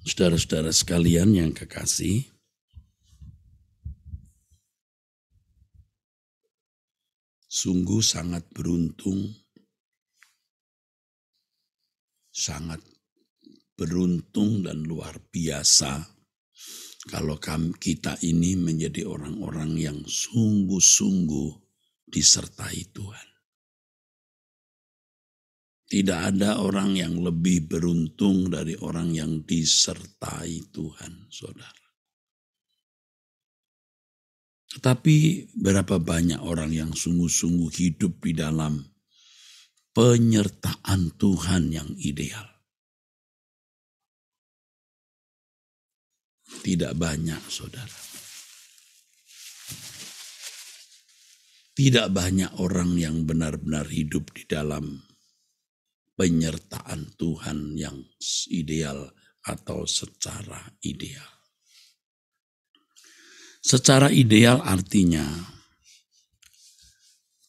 Saudara-saudara sekalian yang kekasih, sungguh sangat beruntung dan luar biasa kalau kita ini menjadi orang-orang yang sungguh-sungguh disertai Tuhan. Tidak ada orang yang lebih beruntung dari orang yang disertai Tuhan, saudara. Tetapi berapa banyak orang yang sungguh-sungguh hidup di dalam penyertaan Tuhan yang ideal? Tidak banyak, saudara. Tidak banyak orang yang benar-benar hidup di dalam penyertaan Tuhan yang ideal atau secara ideal. Secara ideal artinya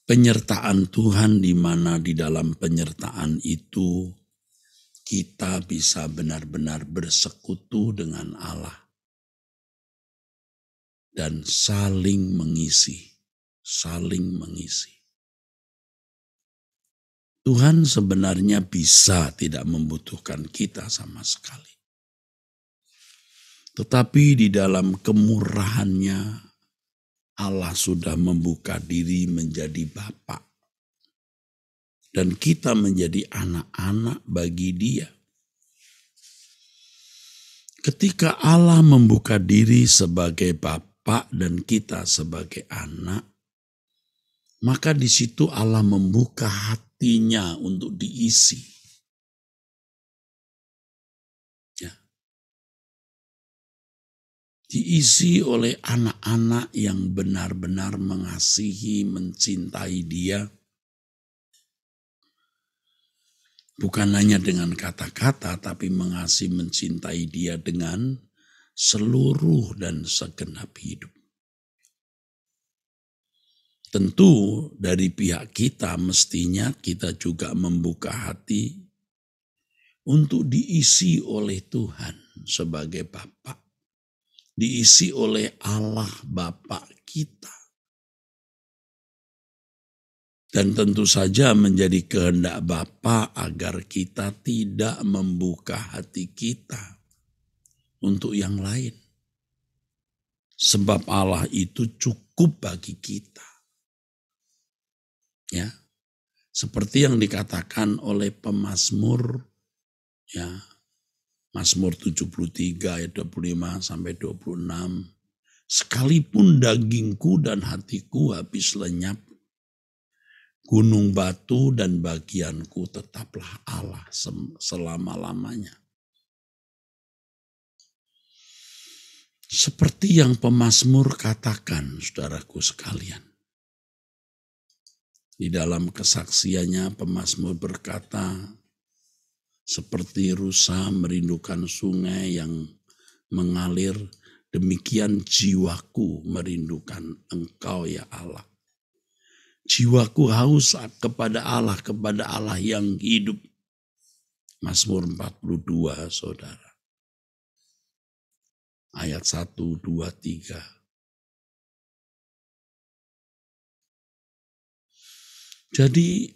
penyertaan Tuhan di mana di dalam penyertaan itu kita bisa benar-benar bersekutu dengan Allah dan saling mengisi. Tuhan sebenarnya bisa tidak membutuhkan kita sama sekali. Tetapi di dalam kemurahannya, Allah sudah membuka diri menjadi Bapa. Dan kita menjadi anak-anak bagi Dia. Ketika Allah membuka diri sebagai Bapa dan kita sebagai anak, maka di situ Allah membuka hatinya untuk diisi. Ya. Diisi oleh anak-anak yang benar-benar mengasihi, mencintai Dia. Bukan hanya dengan kata-kata, tapi mengasihi, mencintai Dia dengan seluruh dan segenap hidup. Tentu dari pihak kita mestinya kita juga membuka hati untuk diisi oleh Tuhan sebagai Bapa. Diisi oleh Allah Bapa kita. Dan tentu saja menjadi kehendak Bapa agar kita tidak membuka hati kita untuk yang lain. Sebab Allah itu cukup bagi kita. Ya, seperti yang dikatakan oleh pemazmur, ya, Mazmur 73 ayat 25 sampai 26. Sekalipun dagingku dan hatiku habis lenyap, gunung batu dan bagianku tetaplah Allah selama-lamanya. Seperti yang pemazmur katakan, saudaraku sekalian. Di dalam kesaksiannya pemazmur berkata, seperti rusa merindukan sungai yang mengalir, demikian jiwaku merindukan Engkau ya Allah. Jiwaku haus kepada Allah yang hidup. Mazmur 42, saudara. Ayat 1, 2, 3. Jadi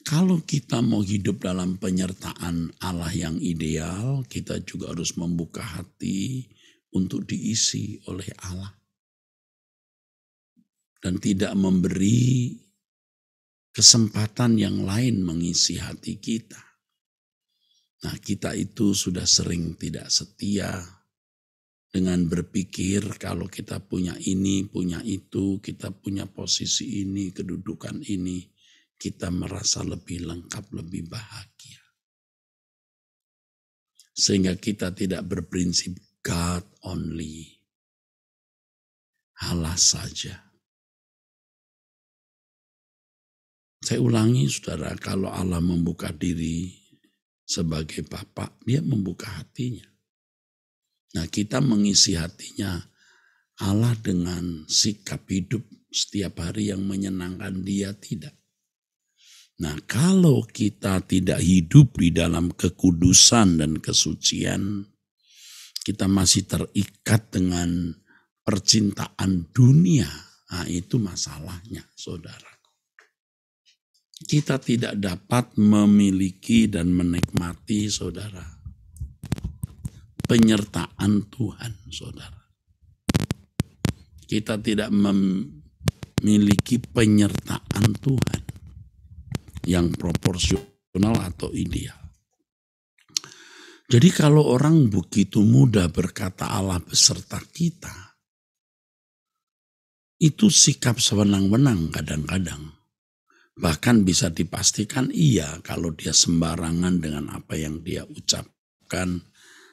kalau kita mau hidup dalam penyertaan Allah yang ideal, kita juga harus membuka hati untuk diisi oleh Allah. Dan tidak memberi kesempatan yang lain mengisi hati kita. Nah, kita itu sudah sering tidak setia dengan berpikir kalau kita punya ini, punya itu, kita punya posisi ini, kedudukan ini, kita merasa lebih lengkap, lebih bahagia. Sehingga kita tidak berprinsip God only. Allah saja. Saya ulangi saudara, kalau Allah membuka diri sebagai Bapa, Dia membuka hatinya. Nah, kita mengisi hatinya Allah dengan sikap hidup setiap hari yang menyenangkan Dia, tidak. Nah, kalau kita tidak hidup di dalam kekudusan dan kesucian, kita masih terikat dengan percintaan dunia. Nah, itu masalahnya, saudaraku. Kita tidak dapat memiliki dan menikmati, saudara, penyertaan Tuhan, saudara. Kita tidak memiliki penyertaan Tuhan yang proporsional atau ideal. Jadi kalau orang begitu mudah berkata Allah beserta kita, itu sikap sewenang-wenang kadang-kadang. Bahkan bisa dipastikan iya kalau dia sembarangan dengan apa yang dia ucapkan,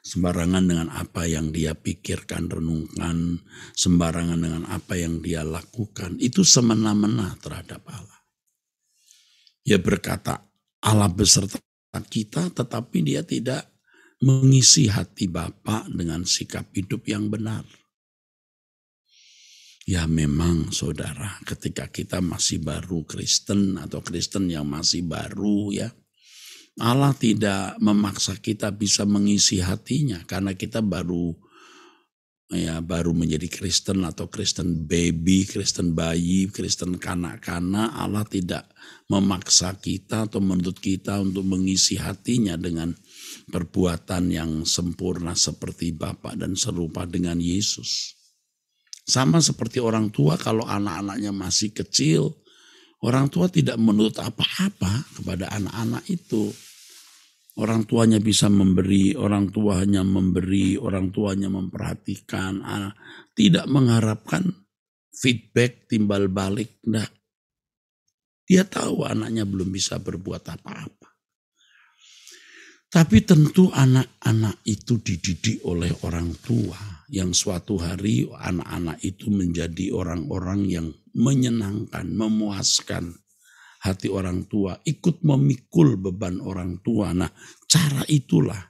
sembarangan dengan apa yang dia pikirkan, renungkan, sembarangan dengan apa yang dia lakukan. Itu semena-mena terhadap Allah. Dia berkata Allah beserta kita, tetapi dia tidak mengisi hati Bapa dengan sikap hidup yang benar. Ya memang saudara, ketika kita masih baru Kristen atau Kristen yang masih baru ya, Allah tidak memaksa kita bisa mengisi hatinya karena kita baru menjadi Kristen atau Kristen baby, Kristen bayi, Kristen kanak-kanak. Allah tidak memaksa kita atau menuntut kita untuk mengisi hatinya dengan perbuatan yang sempurna seperti Bapa dan serupa dengan Yesus. Sama seperti orang tua kalau anak-anaknya masih kecil, orang tua tidak menuntut apa-apa kepada anak-anak itu. Orang tuanya bisa memberi, orang tuanya memberi, orang tuanya memperhatikan, tidak mengharapkan feedback timbal balik. Nah, dia tahu anaknya belum bisa berbuat apa-apa. Tapi tentu anak-anak itu dididik oleh orang tua yang suatu hari anak-anak itu menjadi orang-orang yang menyenangkan, memuaskan hati orang tua, ikut memikul beban orang tua. Nah, cara itulah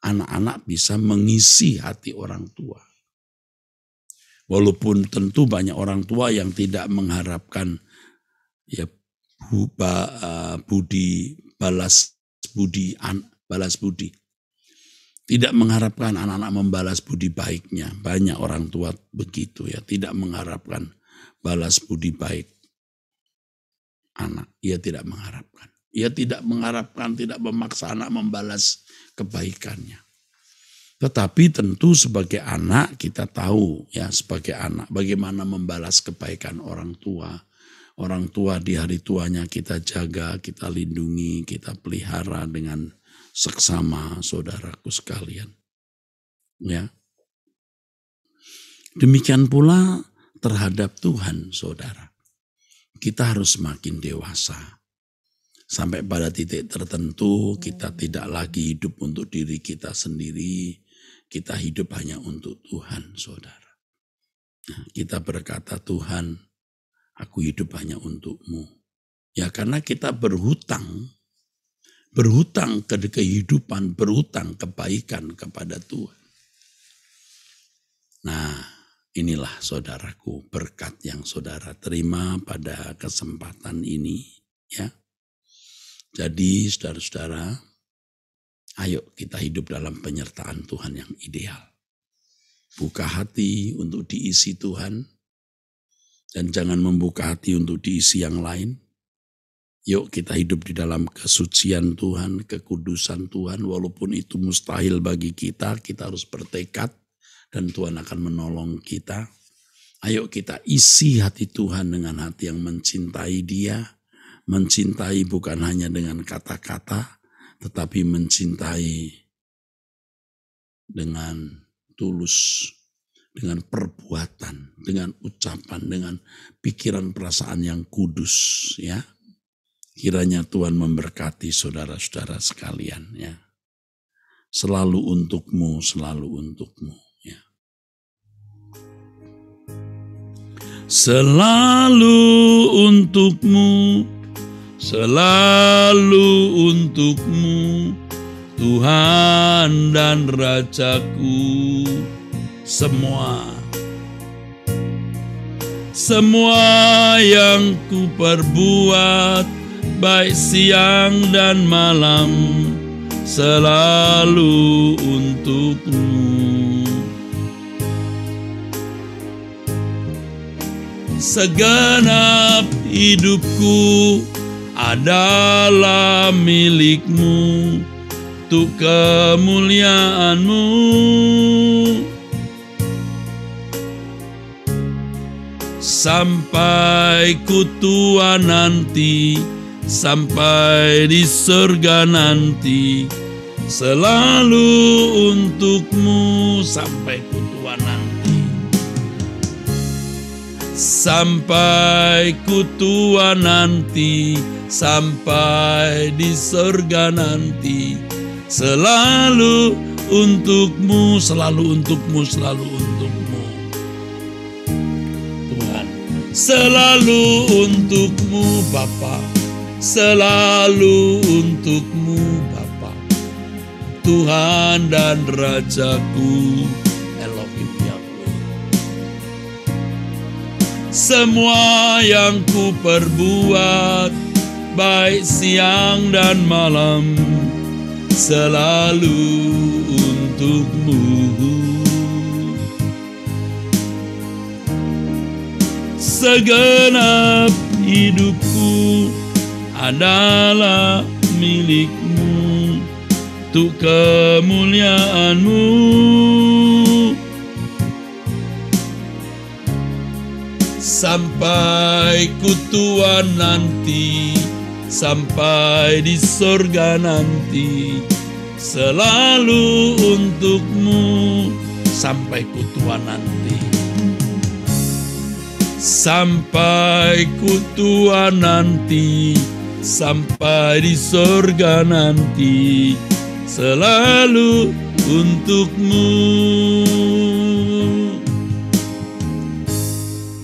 anak-anak bisa mengisi hati orang tua. Walaupun tentu banyak orang tua yang tidak mengharapkan balas budi. Tidak mengharapkan anak-anak membalas budi baiknya. Banyak orang tua begitu ya, tidak mengharapkan balas budi baik anak. Ia tidak mengharapkan. Ia tidak mengharapkan, tidak memaksa anak membalas kebaikannya. Tetapi tentu sebagai anak kita tahu ya, sebagai anak bagaimana membalas kebaikan orang tua. Orang tua di hari tuanya kita jaga, kita lindungi, kita pelihara dengan seksama, saudaraku sekalian. Ya. Demikian pula terhadap Tuhan, saudara. Kita harus semakin dewasa. Sampai pada titik tertentu kita tidak lagi hidup untuk diri kita sendiri. Kita hidup hanya untuk Tuhan, saudara. Nah, kita berkata, Tuhan, aku hidup hanya untuk-Mu. Ya karena kita berhutang ke kehidupan, berhutang kebaikan kepada Tuhan. Nah, inilah saudaraku berkat yang saudara terima pada kesempatan ini ya. Jadi saudara-saudara, ayo kita hidup dalam penyertaan Tuhan yang ideal. Buka hati untuk diisi Tuhan dan jangan membuka hati untuk diisi yang lain. Yuk kita hidup di dalam kesucian Tuhan, kekudusan Tuhan. Walaupun itu mustahil bagi kita, kita harus bertekad dan Tuhan akan menolong kita. Ayo kita isi hati Tuhan dengan hati yang mencintai Dia. Mencintai bukan hanya dengan kata-kata, tetapi mencintai dengan tulus, dengan perbuatan, dengan ucapan, dengan pikiran perasaan yang kudus ya. Kiranya Tuhan memberkati saudara-saudara sekalian ya. Selalu untuk-Mu, selalu untuk-Mu ya. Selalu untuk-Mu, selalu untuk-Mu, Tuhan dan Rajaku. Semua yang ku perbuat baik siang dan malam, selalu untukmu. Segenap hidupku adalah milikmu, untuk kemuliaan-Mu. Sampai ku tua nanti, sampai di surga nanti, selalu untukmu. Sampai ku tua nanti, sampai ku tua nanti, sampai di surga nanti, selalu untukmu, selalu untukmu, selalu untukmu. Tuhan, selalu untukmu Bapa, selalu untukmu Bapa, Tuhan dan Rajaku, Elohim Yahweh. Semua yang ku perbuat, baik siang dan malam, selalu untukmu. Segenap hidupku adalah milikmu, untuk kemuliaan-Mu. Sampai ku tua nanti, sampai di surga nanti, selalu untukmu. Sampai ku tua nanti, sampai ku tua nanti, sampai di surga nanti, selalu untukmu.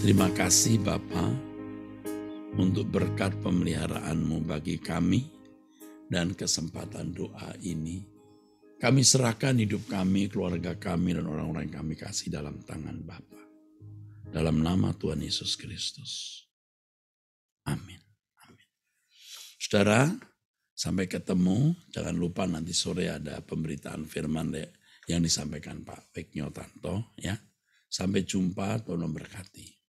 Terima kasih Bapa untuk berkat pemeliharaan-Mu bagi kami dan kesempatan doa ini. Kami serahkan hidup kami, keluarga kami, dan orang-orang yang kami kasih dalam tangan Bapa. Dalam nama Tuhan Yesus Kristus. Amin. Amin. Saudara, sampai ketemu. Jangan lupa nanti sore ada pemberitaan firman yang disampaikan Pak Peknyo Tanto. Ya. Sampai jumpa, Tuhan memberkati.